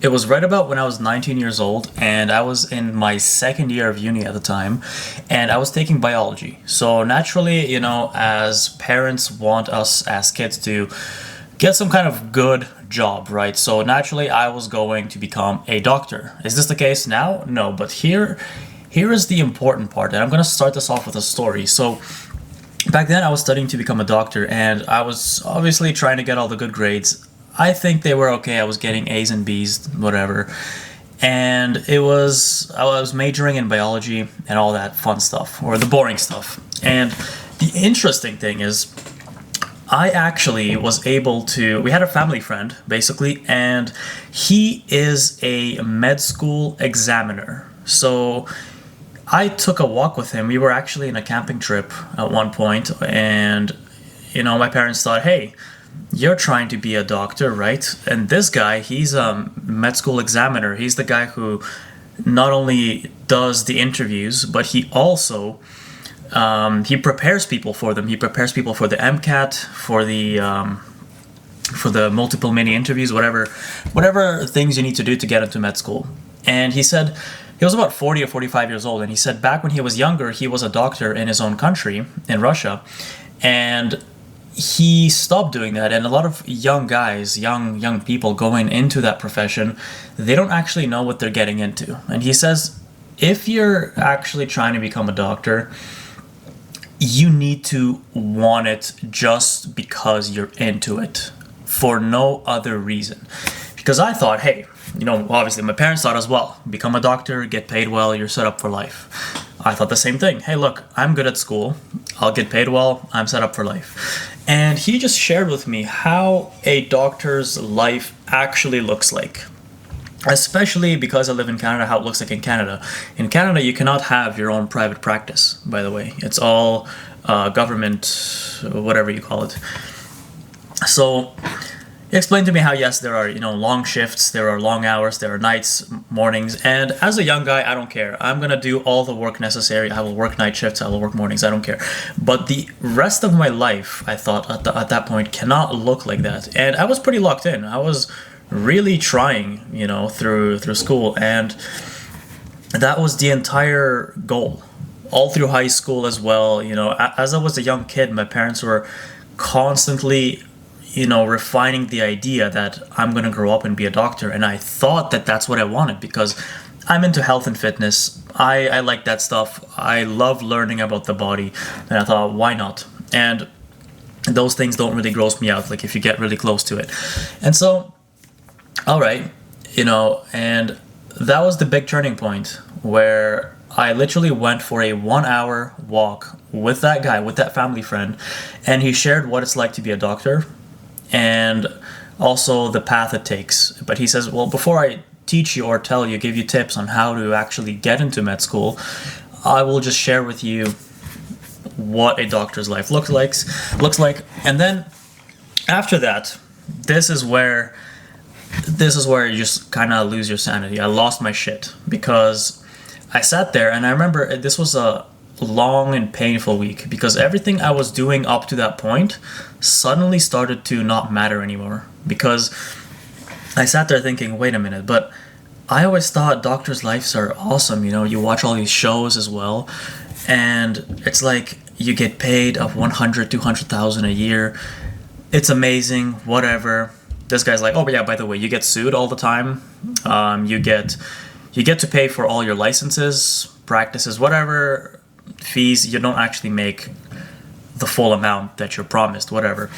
It was right about when I was 19 years old, and I was in my second year of uni at the time, and I was taking biology. So naturally, as parents want us as kids to get some kind of good job, right? So naturally, I was going to become a doctor. Is this the case now? No, but here is the important part, and I'm going to start this off with a story. So back then, I was studying to become a doctor, and I was obviously trying to get all the good grades. I think they were okay. I was getting A's and B's, whatever. And I was majoring in biology and all that fun stuff, or the boring stuff. And the interesting thing is, I actually was able to. We had a family friend, basically, and he is a med school examiner. So I took a walk with him. We were actually in a camping trip at one point, and my parents thought, "Hey, you're trying to be a doctor, right?" And this guy, he's a med school examiner. He's the guy who not only does the interviews, but he also he prepares people for them. He prepares people for the MCAT, for the multiple mini interviews, whatever things you need to do to get into med school. And he said he was about 40 or 45 years old, and he said back when he was younger, he was a doctor in his own country, in Russia, and he stopped doing that. And a lot of young guys, young people going into that profession, they don't actually know what they're getting into. And he says, if you're actually trying to become a doctor, you need to want it just because you're into it, for no other reason. Because I thought, hey, obviously my parents thought as well, become a doctor, get paid well, you're set up for life. I thought the same thing. Hey, look, I'm good at school. I'll get paid well. I'm set up for life. And he just shared with me how a doctor's life actually looks like. Especially because I live in Canada, how it looks like in Canada. In Canada, you cannot have your own private practice, by the way. It's all government, whatever you call it. So he explained to me how, yes, there are, long shifts, there are long hours, there are nights, mornings, and as a young guy, I don't care. I'm going to do all the work necessary. I will work night shifts, I will work mornings, I don't care. But the rest of my life, I thought at that point, cannot look like that. And I was pretty locked in. I was really trying, through school, and that was the entire goal. All through high school as well, as I was a young kid, my parents were constantly refining the idea that I'm going to grow up and be a doctor. And I thought that that's what I wanted because I'm into health and fitness. I like that stuff. I love learning about the body. And I thought, why not? And those things don't really gross me out, like if you get really close to it. And so, all right, and that was the big turning point where I literally went for a 1 hour walk with that guy, with that family friend, and he shared what it's like to be a doctor and also the path it takes. But he says, well, before I teach you or tell you, give you tips on how to actually get into med school, I will just share with you what a doctor's life looks like. And then after that, this is where you just kind of lose your sanity. I lost my shit because I sat there and I remember this was a long and painful week because everything I was doing up to that point suddenly started to not matter anymore, because I sat there thinking, wait a minute, but I always thought doctors' lives are awesome. You watch all these shows as well, and it's like you get paid of 100, 200,000 a year. It's amazing, whatever. This guy's like, oh, but yeah, by the way, you get sued all the time. You get to pay for all your licenses, practices, whatever fees. You don't actually make the full amount that you're promised, whatever.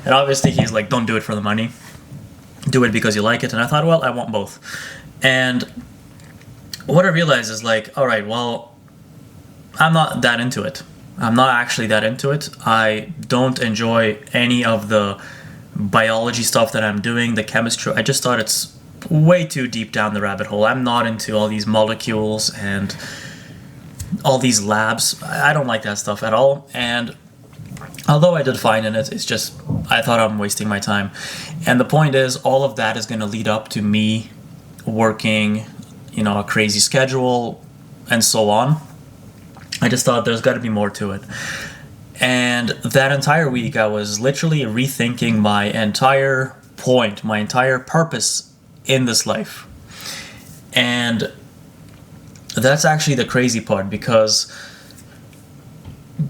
And obviously he's like, don't do it for the money. Do it because you like it. And I thought, well, I want both. And what I realized is like, all right, well, I'm not that into it. I'm not actually that into it. I don't enjoy any of the biology stuff that I'm doing, the chemistry. I just thought it's way too deep down the rabbit hole. I'm not into all these molecules and all these labs. I don't like that stuff at all. And although I did fine in it, it's just, I thought I'm wasting my time. And the point is, all of that is going to lead up to me working, a crazy schedule and so on. I just thought there's got to be more to it. And that entire week, I was literally rethinking my entire point, my entire purpose in this life. And that's actually the crazy part, because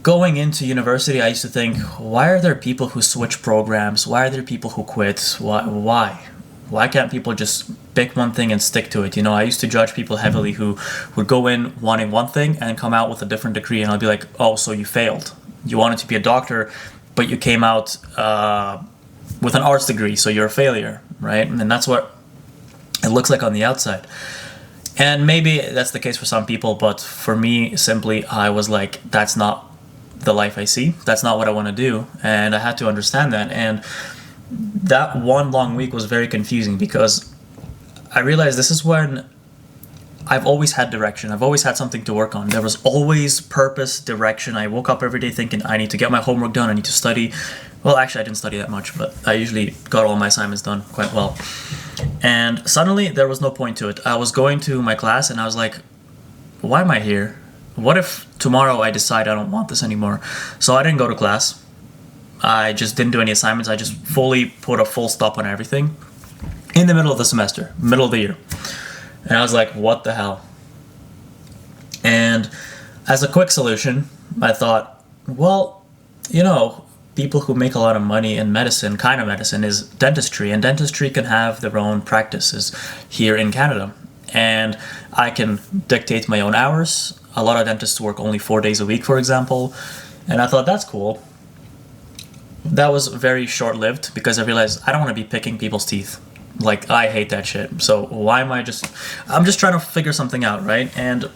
going into university, I used to think, why are there people who switch programs? Why are there people who quit? Why can't people just pick one thing and stick to it? You know, I used to judge people heavily who would go in wanting one thing and come out with a different degree, and I'd be like, oh, so you failed. You wanted to be a doctor, but you came out with an arts degree, so you're a failure, right? And that's what it looks like on the outside. And maybe that's the case for some people, but for me, simply, I was like, that's not the life I see. That's not what I want to do. And I had to understand that. And that one long week was very confusing, because I realized this is when I've always had direction. I've always had something to work on. There was always purpose, direction. I woke up every day thinking, I need to get my homework done. I need to study. Well, actually, I didn't study that much, but I usually got all my assignments done quite well. And suddenly, there was no point to it. I was going to my class, and I was like, why am I here? What if tomorrow I decide I don't want this anymore? So I didn't go to class. I just didn't do any assignments. I just fully put a full stop on everything in the middle of the semester, middle of the year. And I was like, what the hell? And as a quick solution, I thought, well, you know, people who make a lot of money in medicine, kind of medicine, is dentistry. And dentistry can have their own practices here in Canada. And I can dictate my own hours. A lot of dentists work only 4 days a week, for example. And I thought, that's cool. That was very short-lived, because I realized I don't want to be picking people's teeth. Like, I hate that shit. So why am I'm just trying to figure something out, right? And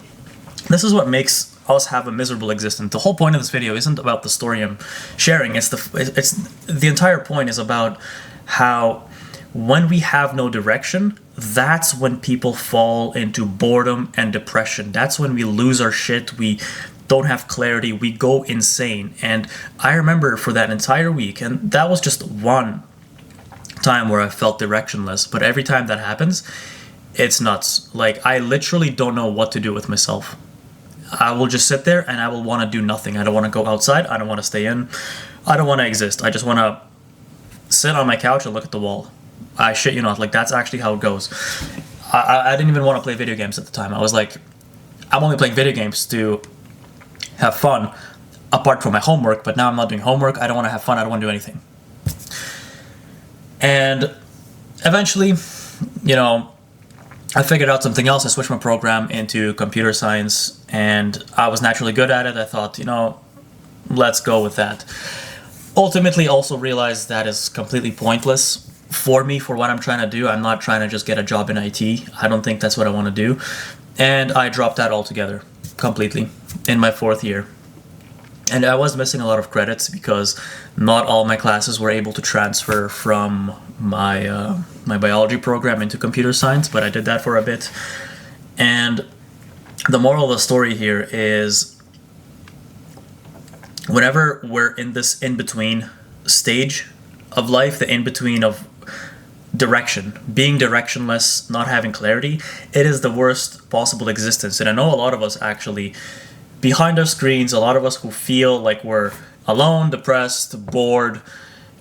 this is what makes us have a miserable existence. The whole point of this video isn't about the story I'm sharing. It's the entire point is about how when we have no direction, that's when people fall into boredom and depression. That's when we lose our shit. We don't have clarity. We go insane. And I remember for that entire week, and that was just one time where I felt directionless, but every time that happens, it's nuts. Like, I literally don't know what to do with myself. I will just sit there and I will want to do nothing. I don't want to go outside. I don't want to stay in. I don't want to exist. I just want to sit on my couch and look at the wall. I shit you not. Like, that's actually how it goes. I didn't even want to play video games at the time. I was like, I'm only playing video games to have fun apart from my homework, but now I'm not doing homework. I don't want to have fun. I don't want to do anything. And eventually, you know, I figured out something else. I switched my program into computer science, and I was naturally good at it. I thought, you know, let's go with that. Ultimately, also realized that is completely pointless for me, for what I'm trying to do. I'm not trying to just get a job in IT. I don't think that's what I want to do. And I dropped that altogether, completely, in my 4th year. And I was missing a lot of credits because not all my classes were able to transfer from my my biology program into computer science, but I did that for a bit. And the moral of the story here is, whenever we're in this in-between stage of life, the in-between of direction, being directionless, not having clarity, it is the worst possible existence. And I know a lot of us actually, behind our screens, a lot of us who feel like we're alone, depressed, bored,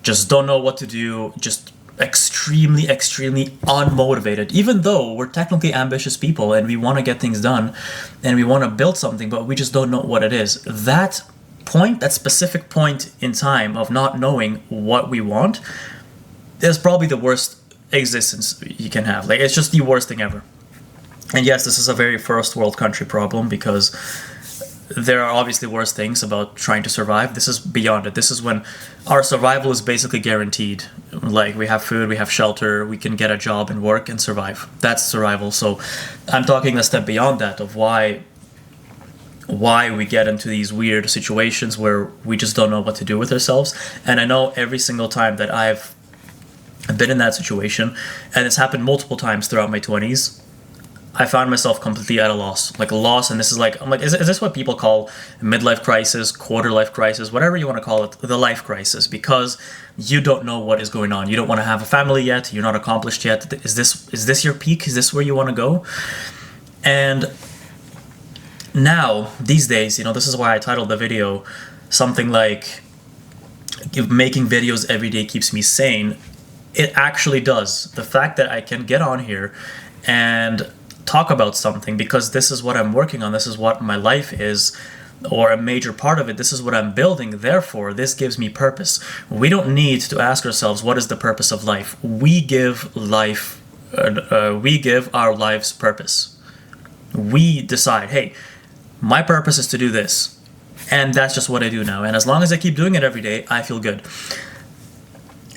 just don't know what to do, just extremely unmotivated, even though we're technically ambitious people and we want to get things done and we want to build something, but we just don't know what it is. That point, that specific point in time of not knowing what we want, is probably the worst existence you can have. Like, it's just the worst thing ever. And yes, this is a very first world country problem, because there are obviously worse things about trying to survive. This is beyond it. This is when our survival is basically guaranteed. Like, we have food, we have shelter, we can get a job and work and survive. That's survival. So I'm talking a step beyond that, of why we get into these weird situations where we just don't know what to do with ourselves. And I know every single time that I've been in that situation, and it's happened multiple times throughout my 20s, I found myself completely at a loss. Like, a loss. And this is like, I'm like, is this what people call midlife crisis, quarter life crisis, whatever you want to call it, the life crisis? Because you don't know what is going on. You don't want to have a family yet. You're not accomplished yet. Is this your peak? Is this where you want to go? And now, these days, you know, this is why I titled the video something like, making videos every day keeps me sane. It actually does. The fact that I can get on here and talk about something because this is what I'm working on, this is what my life is, or a major part of it, this is what I'm building, therefore this gives me purpose. We don't need to ask ourselves what is the purpose of life. We give our lives purpose. We decide, hey, my purpose is to do this, and that's just what I do now, and as long as I keep doing it every day, I feel good.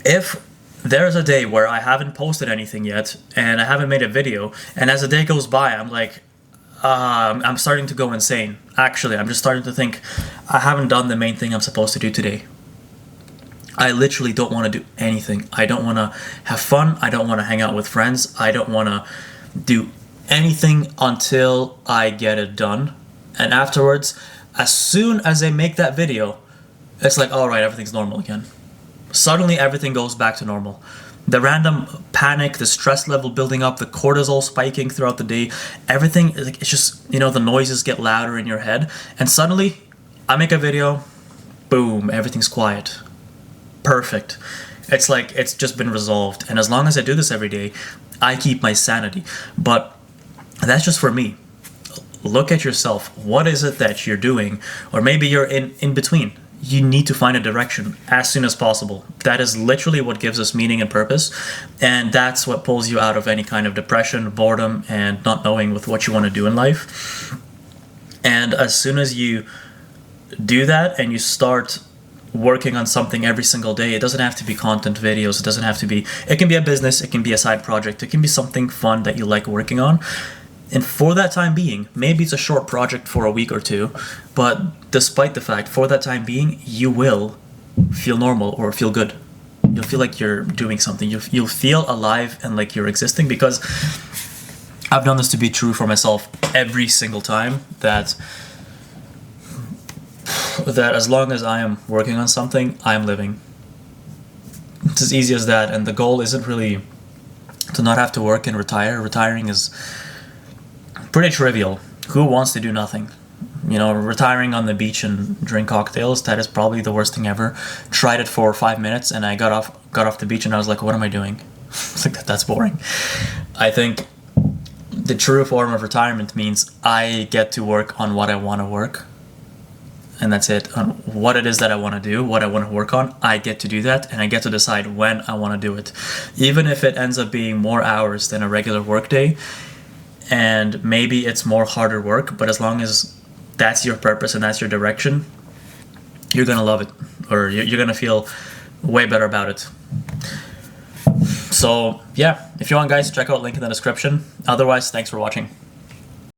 If there's a day where I haven't posted anything yet and I haven't made a video, and as the day goes by I'm like, I'm starting to go insane. Actually, I'm just starting to think I haven't done the main thing I'm supposed to do today. I literally don't want to do anything. I don't want to have fun. I don't want to hang out with friends. I don't want to do anything until I get it done. And afterwards, as soon as I make that video, it's like, all right, everything's normal again. Suddenly everything goes back to normal. The random panic, the stress level building up, the cortisol spiking throughout the day, everything, it's just, the noises get louder in your head, and suddenly I make a video, boom, everything's quiet. Perfect. It's like it's just been resolved, and as long as I do this every day, I keep my sanity. But that's just for me. Look at yourself. What is it that you're doing? Or maybe you're in between. You need to find a direction as soon as possible. That is literally what gives us meaning and purpose, and that's what pulls you out of any kind of depression, boredom, and not knowing with what you want to do in life. And as soon as you do that and you start working on something every single day, it doesn't have to be content videos, it doesn't have to be, it can be a business, it can be a side project, it can be something fun that you like working on. And for that time being, maybe it's a short project for a week or two, but despite the fact, for that time being, you will feel normal or feel good. You'll feel like you're doing something. You'll feel alive and like you're existing, because I've done this to be true for myself every single time, that as long as I am working on something, I'm living. It's as easy as that, and the goal isn't really to not have to work and retire. Retiring is pretty trivial. Who wants to do nothing? Retiring on the beach and drink cocktails, that is probably the worst thing ever. Tried it for 5 minutes and I got off the beach and I was like, what am I doing? It's like, that's boring. I think the true form of retirement means I get to work on what I want to work, and that's it. On what it is that I want to do, what I want to work on, I get to do that, and I get to decide when I want to do it. Even if it ends up being more hours than a regular work day, and maybe it's more harder work, but as long as that's your purpose and that's your direction, you're gonna love it, or you're gonna feel way better about it. So yeah, if you want, guys, check out link in the description. Otherwise, thanks for watching.